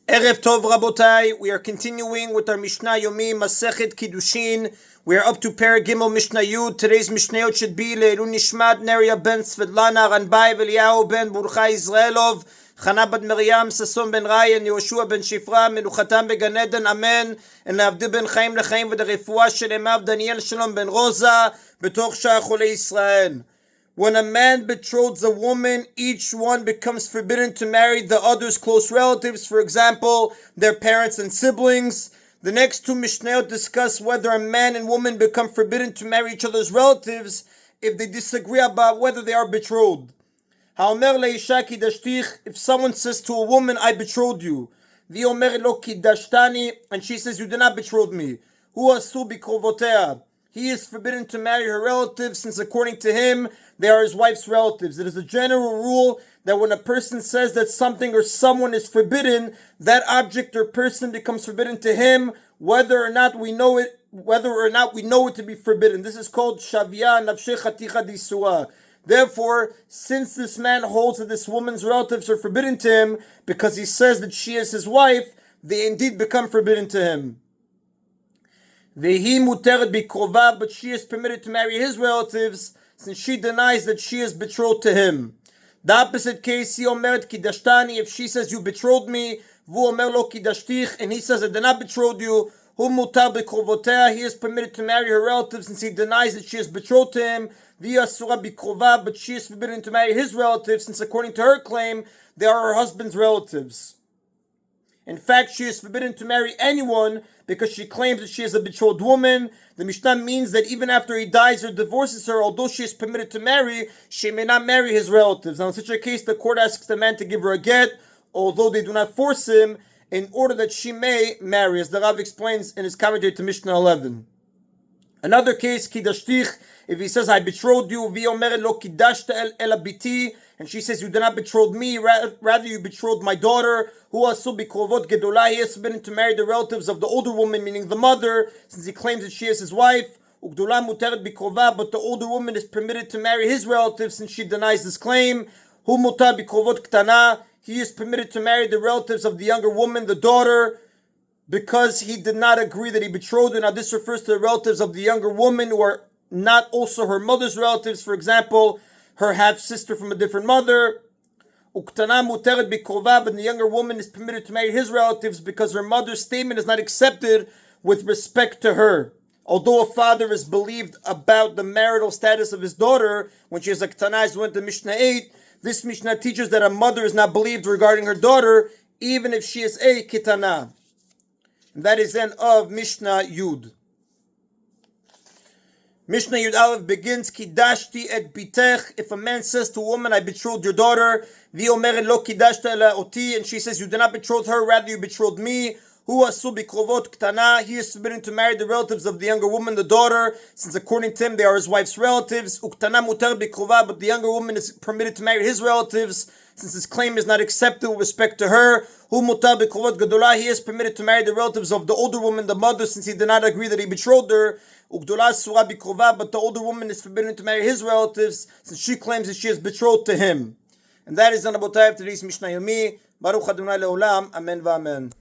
Erev Tov Rabotai, we are continuing with our Mishna Yomi, Masechet Kiddushin. We are up to Perek Gimel Mishna Yud. Today's Mishnah Yod should be Le'elu Nishmat Neria ben Svetlana Ranbai Veliyahu ben Burcha Israelov Chana bat Miriam Sason ben Ryan Yoshua ben Shifra Menuchatam beGan Eden Amen and Avdi ben Chaim lechaim v'derefua shel emav Daniel Shalom ben Rosa betoch Sha'ar Cholei Israel. When a man betroths a woman, each one becomes forbidden to marry the other's close relatives, for example, their parents and siblings. The next two Mishnayot discuss whether a man and woman become forbidden to marry each other's relatives if they disagree about whether they are betrothed. Ha'omer le'isha kiddashtich, if someone says to a woman, I betrothed you, v'omer lo kiddashtani, and she says, you did not betroth me, hu asu bikrovotea, he is forbidden to marry her relatives, since according to him, they are his wife's relatives. It is a general rule that when a person says that something or someone is forbidden, that object or person becomes forbidden to him, whether or not we know it to be forbidden. This is called shavia nafsheh chaticha disua. Therefore, since this man holds that this woman's relatives are forbidden to him because he says that she is his wife, they indeed become forbidden to him. Vehi muteret bikrova, but she is permitted to marry his relatives, since she denies that she is betrothed to him. The opposite case, he omeret kiddashtani, if she says you betrothed me, vu omer lo kiddashtich, and he says I did not betroth you, hu mutar bikrovotea, he is permitted to marry her relatives since he denies that she is betrothed to him, vi asura bikrova, but she is forbidden to marry his relatives since according to her claim, they are her husband's relatives. In fact, she is forbidden to marry anyone because she claims that she is a betrothed woman. The Mishnah means that even after he dies or divorces her, although she is permitted to marry, she may not marry his relatives. Now, in such a case, the court asks the man to give her a get, although they do not force him, in order that she may marry, as the Rav explains in his commentary to Mishnah 11. Another case, kiddashtich, if he says, I betrothed you, vi omeret lo kiddashta ela biti, and she says, you did not betroth me, rather you betrothed my daughter, who asu bikrovot gedolah, he is forbidden to marry the relatives of the older woman, meaning the mother, since he claims that she is his wife, ugdolah muteret bikrova, but the older woman is permitted to marry his relatives since she denies this claim, hu mutar bikrovot ktana, he is permitted to marry the relatives of the younger woman, the daughter, because he did not agree that he betrothed her. Now this refers to the relatives of the younger woman who are not also her mother's relatives, for example, her half-sister from a different mother. Uktana muteret bikrova, and the younger woman is permitted to marry his relatives because her mother's statement is not accepted with respect to her. Although a father is believed about the marital status of his daughter, when she is a ktana, as we went to Mishnah 8, this Mishnah teaches that a mother is not believed regarding her daughter, even if she is a kitana. And that is then of Mishnah Yud. Mishnah Yud Aleph begins, Kiddashti et bitech, if a man says to a woman, I betrothed your daughter, vi omeret lo kiddashta ela oti, and she says, you did not betroth her, rather you betrothed me, hu asu bikrovot ktana, he is forbidden to marry the relatives of the younger woman, the daughter, since according to him they are his wife's relatives, uktana mutar bikrova, but the younger woman is permitted to marry his relatives, since his claim is not accepted with respect to her, hu mutar bikrovot gedolah, he is permitted to marry the relatives of the older woman, the mother, since he did not agree that he betrothed her, ugdolah asura bikrova, but the older woman is forbidden to marry his relatives, since she claims that she is betrothed to him. And that is the Rabotai of today's Mishna Yomi. Baruch Adonai Leolam. Amen v'amen.